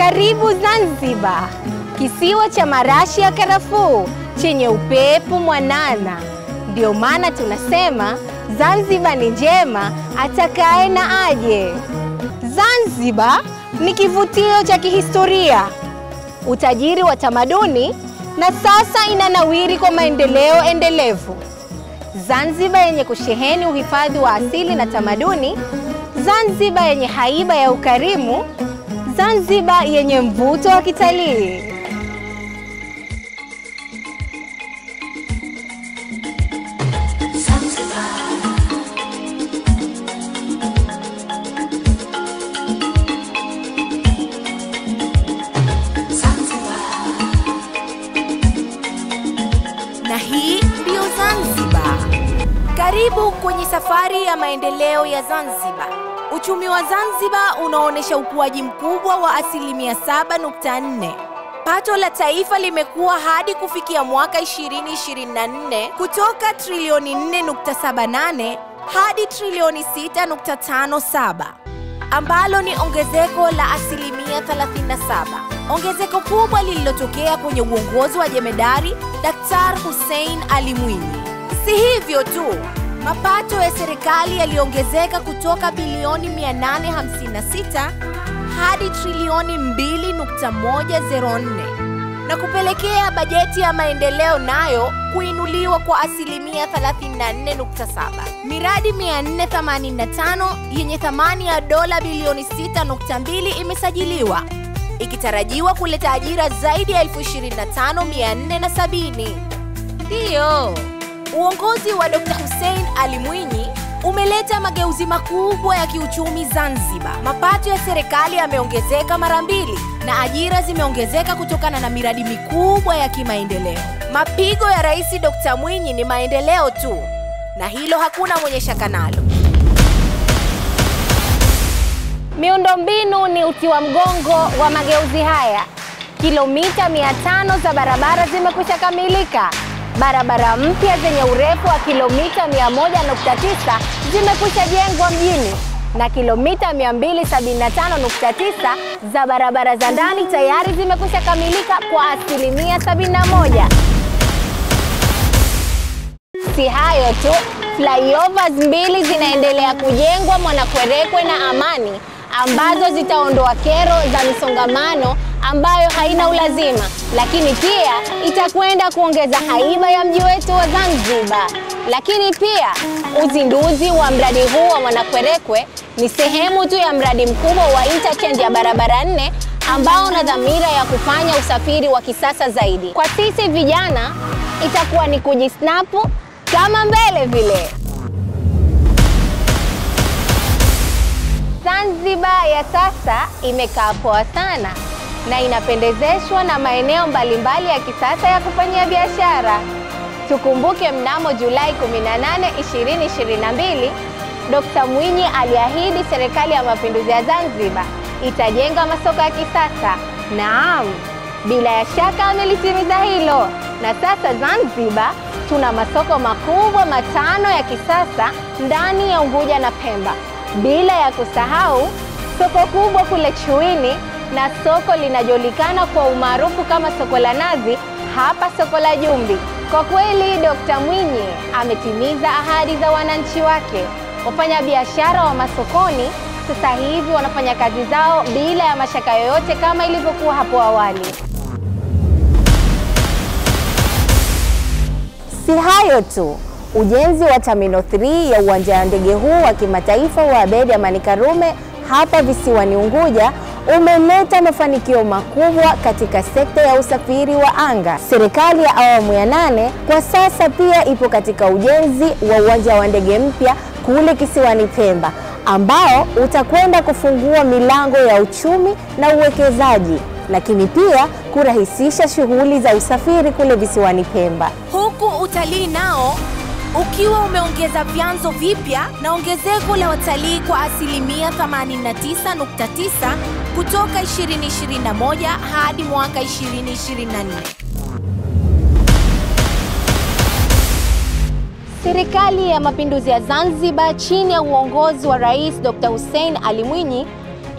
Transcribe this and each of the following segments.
Karibu Zanzibar, kisiwa cha marashi ya karafuu chenye upepo mwanana. Ndio maana tunasema Zanzibar ni njema, atakaye na aje. Zanzibar ni kivutio cha kihistoria, utajiri wa tamaduni, na sasa inanawiri kwa maendeleo endelevu. Zanzibar yenye kusheheni uhifadhi wa asili na tamaduni, Zanzibar yenye haiba ya ukarimu, Zanzibar yenye mvuto wa kitalii. Na hii ndio Zanzibar. Karibu kwenye safari ya maendeleo ya Zanzibar. Uchumi wa Zanzibar unaonesha ukuaji mkubwa wa 7.4%. Pato la taifa limekuwa hadi kufikia mwaka 2024 kutoka trilioni 4.78 hadi trilioni 6.57, ambalo ni ongezeko la 37%. Ongezeko kubwa lililotokea kwenye uongozi wa Jemedari Daktari Hussein Ali Mwinyi. Si hivyo tu, mapato ya serikali yaliongezeka kutoka bilioni 856 hadi trilioni 2.104 na kupelekea bajeti ya maendeleo nayo kuinuliwa kwa 34.7. Miradi 485 yenye thamani ya dola bilioni 6.2 imesajiliwa, ikitarajiwa kuleta ajira zaidi ya 25,470. Ndiyo, uongozi wa Dr. Hussein Ali Mwinyi umeleta mageuzi makubwa ya kiuchumi Zanzibar. Mapato ya serikali yameongezeka mara 2 na ajira zimeongezeka kutokana na miradi mikubwa ya kimaendeleo. Mapigo ya Rais Dr. Mwinyi ni maendeleo tu, na hilo hakuna mwenye shaka nalo. Miundombinu ni uti wa mgongo wa mageuzi haya. Kilomita 500 za barabara zimekwisha kamilika. Barabara mpya zenye urefu wa kilomita 100.9 zimekwisha jengwa mjini, na kilomita 275.9 za barabara za ndani tayari zimekwisha kamilika kwa 71%. Si hayo tu, flyovers 2 zinaendelea kujengwa Mwanakwerekwe na Amani, ambazo zitaondoa kero za misongamano ambayo haina ulazima, lakini pia itakwenda kuongeza haiba ya mji wetu wa Zanzibar. Lakini pia uzinduzi wa mradi huu wa Mwanakwerekwe ni sehemu tu ya mradi mkubwa wa interchange ya barabara 4 ambao una dhamira ya kufanya usafiri wa kisasa zaidi. Kwa sisi vijana itakuwa ni kujisnapu kama mbele vile. Zanzibar ya sasa imekaa poa sana na inapendezeshwa na maeneo mbalimbali ya kisasa ya kufanyia biashara. Tukumbuke mnamo Julai 18, 2022, Dr. Mwinyi aliahidi serikali ya mapinduzi ya Zanzibar itajenga masoko ya kisasa. Naam, bila ya shaka amelitimiza hilo. Na sasa Zanzibar tuna masoko makubwa 5 ya kisasa ndani ya Unguja na Pemba. Bila ya kusahau soko kubwa kule Chuini, na soko linajulikana kwa umaarufu kama soko la Nazi, hapa soko la Jumbi. Kwa kweli Dr. Mwinyi ametimiza ahadi za wananchi wake. Wafanyabiashara wa masokoni sasa hivi wanafanya kazi zao bila ya mashaka yoyote kama ilivyokuwa hapo awali. Si hayo tu, ujenzi wa Terminal 3 ya uwanja wa ndege huu wa kimataifa wa Abeid Amani Karume hapa visiwani Unguja umeleta mafanikio makubwa katika sekta ya usafiri wa anga. Serikali ya awamu ya 8 kwa sasa pia ipo katika ujenzi wa uwanja wa ndege mpya kule kisiwani Pemba, ambao utakwenda kufungua milango ya uchumi na uwekezaji, lakini pia kurahisisha shughuli za usafiri kule visiwani Pemba. Huku utalii nao ukiwa umeongeza vyanzo vipya na ongezeko la watalii kwa 89.9 kutoka 2021 hadi mwaka 2024. Serikali ya Mapinduzi ya Zanzibar chini ya uongozi wa Rais Dr. Hussein Ali Mwinyi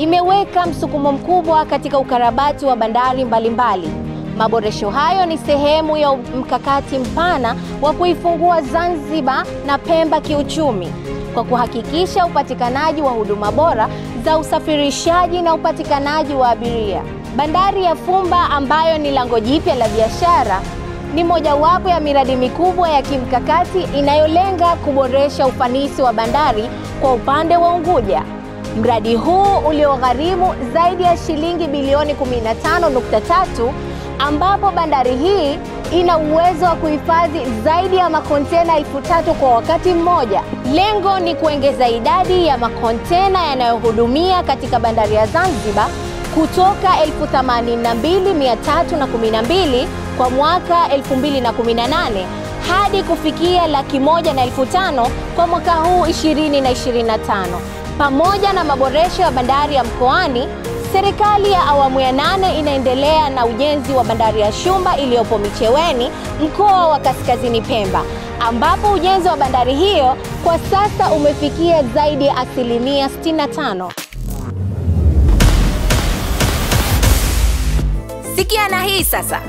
imeweka msukumo mkubwa katika ukarabati wa bandari mbalimbali. Maboresho hayo ni sehemu ya mkakati mpana wa kuifungua Zanzibar na Pemba kiuchumi kwa kuhakikisha upatikanaji wa huduma bora za usafirishaji na upatikanaji wa abiria. Bandari ya Fumba ambayo ni lango jipya la biashara ni mojawapo ya miradi mikubwa ya kimkakati inayolenga kuboresha ufanisi wa bandari kwa upande wa Unguja. Mradi huu uliogharimu zaidi ya shilingi bilioni 15.3 ambapo bandari hii ina uwezo wa kuhifadhi zaidi ya makontena 3,000 kwa wakati mmoja. Lengo ni kuongeza idadi ya makontena yanayohudumia katika bandari ya Zanzibar kutoka 82,312 kwa mwaka 2018 hadi kufikia 105,000 kwa mwaka huu 2025. Pamoja na maboresho ya bandari ya Mkoani, serikali ya awamu ya 8 inaendelea na ujenzi wa bandari ya Shumba iliyopo Micheweni, mkoa wa Kaskazini Pemba, ambapo ujenzi wa bandari hiyo kwa sasa umefikia zaidi ya 65%. Sikia na hii sasa.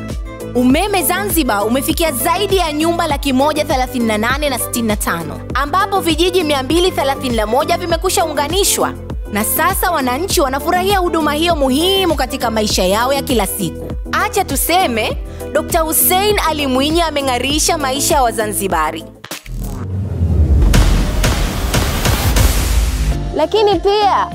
Umeme Zanzibar umefikia zaidi ya nyumba 138,065 ambapo vijiji 231 vimekusha unganishwa, na sasa wananchi wanafurahia huduma hiyo muhimu katika maisha yao ya kila siku. Acha tuseme Dr. Hussein Ali Mwinyi ameng'arisha maisha ya Wazanzibari. Lakini pia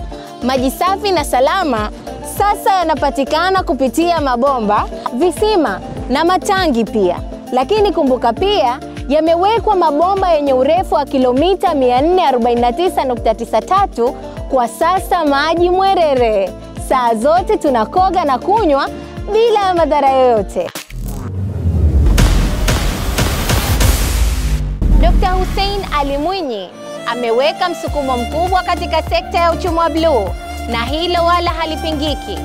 maji safi na salama sasa yanapatikana kupitia mabomba, visima na matangi pia. Lakini kumbuka pia yamewekwa mabomba yenye urefu wa kilomita 449.93 kwa sasa maji mwerere. Saa zote tunakoga na kunywa bila madhara yoyote. Dr. Hussein Ali Mwinyi ameweka msukumo mkubwa katika sekta ya uchumi wa bluu, na hilo wala halipingiki.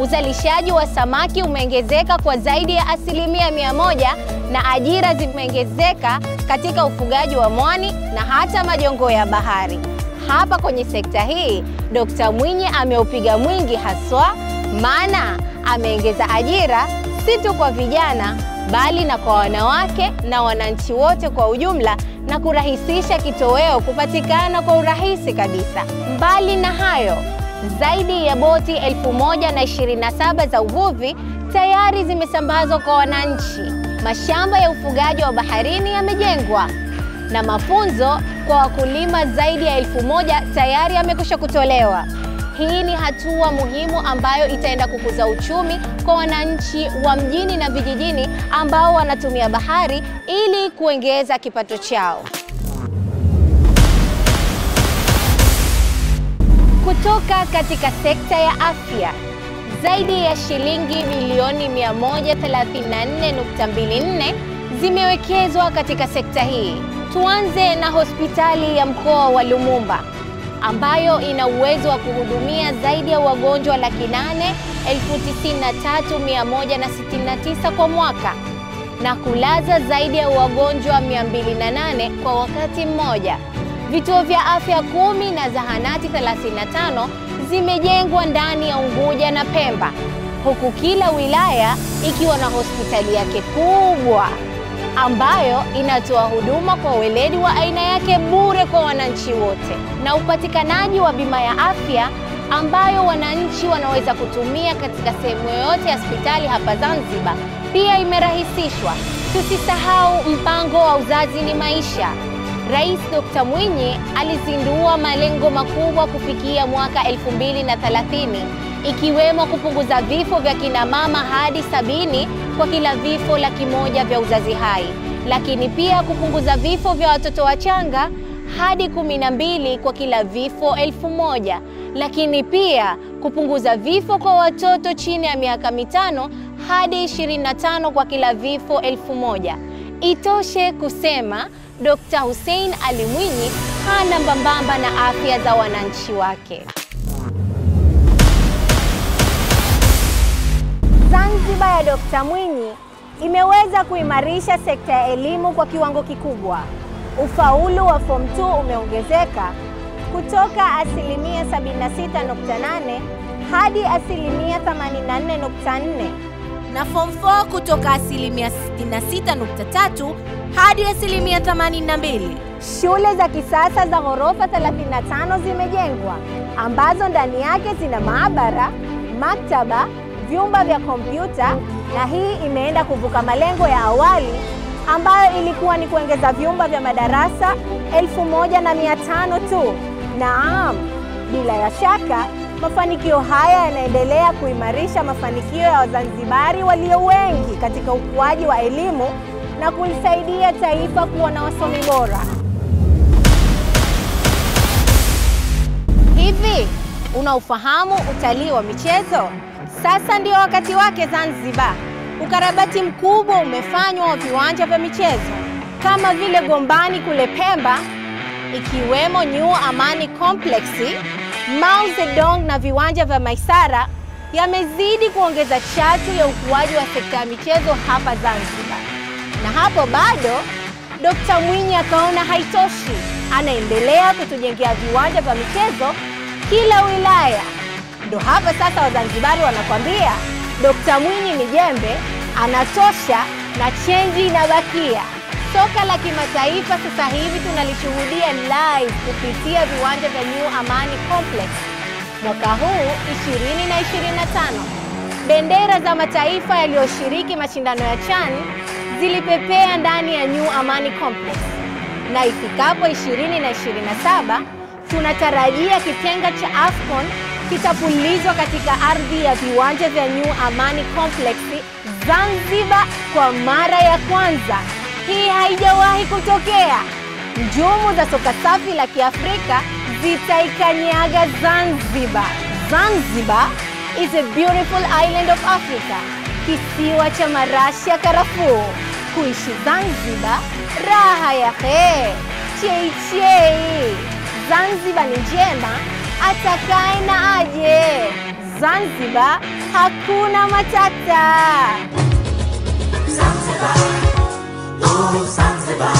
Uzalishaji wa samaki umeongezeka kwa zaidi ya 100% na ajira zimeongezeka katika ufugaji wa mwani na hata majongo ya bahari. Hapa kwenye sekta hii, Dr. Mwinyi ameupiga mwingi haswa, maana ameongeza ajira si tu kwa vijana bali na kwa wanawake na wananchi wote kwa ujumla, na kurahisisha kitoweo kupatikana kwa urahisi kabisa. Mbali na hayo, zaidi ya boti 1027 za uvuvi tayari zimesambazwa kwa wananchi. Mashamba ya ufugaji wa baharini yamejengwa na mafunzo kwa wakulima zaidi ya 1,000 tayari yamekwisha kutolewa. Hii ni hatua muhimu ambayo itaenda kukuza uchumi kwa wananchi wa mjini na vijijini ambao wanatumia bahari ili kuongeza kipato chao. Kutoka katika sekta ya afya, zaidi ya shilingi milioni 134.24 zimewekezwa katika sekta hii. Tuanze na hospitali ya mkoa wa Lumumba ambayo ina uwezo wa kuhudumia zaidi ya wagonjwa 893,169 kwa mwaka na kulaza zaidi ya wagonjwa 208 kwa wakati mmoja. Vituo vya afya 10 na zahanati 35 zimejengwa ndani ya Unguja na Pemba, huku kila wilaya ikiwa na hospitali yake kubwa ambayo inatoa huduma kwa weledi wa aina yake bure kwa wananchi wote, na upatikanaji wa bima ya afya ambayo wananchi wanaweza kutumia katika sehemu yoyote ya hospitali hapa Zanzibar pia imerahisishwa. Tusisahau mpango wa uzazi ni maisha. Rais Dr. Mwinyi alizindua malengo makubwa kufikia mwaka 2030, ikiwemo kupunguza vifo vya kina mama hadi 70 kwa kila vifo 100,000 vya uzazi hai, lakini pia kupunguza vifo vya watoto wachanga hadi 12 kwa kila vifo 1,000, lakini pia kupunguza vifo kwa watoto chini ya miaka 5 hadi 25 kwa kila vifo 1,000. Itoshe kusema Dr. Hussein Ali Mwinyi hana mbambamba na afya za wananchi wake. Zanzibar ya Dr. Mwinyi imeweza kuimarisha sekta ya elimu kwa kiwango kikubwa. Ufaulu wa Form 2 umeongezeka kutoka 76.8 hadi asilimia 84.4 na form 4 kutoka asilimia 66.3 hadi asilimia 82. Shule za kisasa za ghorofa 35 zimejengwa ambazo ndani yake zina maabara, maktaba, vyumba vya kompyuta, na hii imeenda kuvuka malengo ya awali ambayo ilikuwa ni kuongeza vyumba vya madarasa 1500 tu. Naam, bila ya shaka mafanikio haya yanaendelea kuimarisha mafanikio ya Wazanzibari walio wengi katika ukuaji wa elimu na kulisaidia taifa kuwa na wasomi bora. Hivi, unaufahamu utalii wa michezo? Sasa ndio wakati wake Zanzibar. Ukarabati mkubwa umefanywa wa viwanja vya michezo kama vile Gombani kule Pemba, ikiwemo New Amani Complex, Mao Zedong na viwanja vya Maisara yamezidi kuongeza chachu ya ukuaji wa sekta ya michezo hapa Zanzibar. Na hapo bado Dr. Mwinyi akaona haitoshi, anaendelea kutujengea viwanja vya michezo kila wilaya. Ndo hapa sasa Wazanzibari wanakwambia Dr. Mwinyi ni jembe, anatosha na chenji inabakia. Soka la kimataifa sasa hivi tunalishuhudia live kupitia viwanja vya New Amani Complex. Mwaka huu 2025, bendera za mataifa yaliyoshiriki mashindano ya CHAN zilipepea ndani ya New Amani Complex. Na ifikapo 2027, tunatarajia kitenga cha AFCON kitapulizwa katika ardhi ya viwanja vya New Amani Complex Zanzibar kwa mara ya kwanza. Hii haijawahi kutokea. Njumu za soka safi la Kiafrika zitaikanyaga Zanzibar. Zanzibar is a beautiful island of Africa. Kisiwa cha marashi ya karafuu. Kuishi Zanzibar, raha ya khe. Chei chei. Zanzibar ni njema, atakaye na aje. Zanzibar hakuna matata. Zanzibar, oh Zanzibar.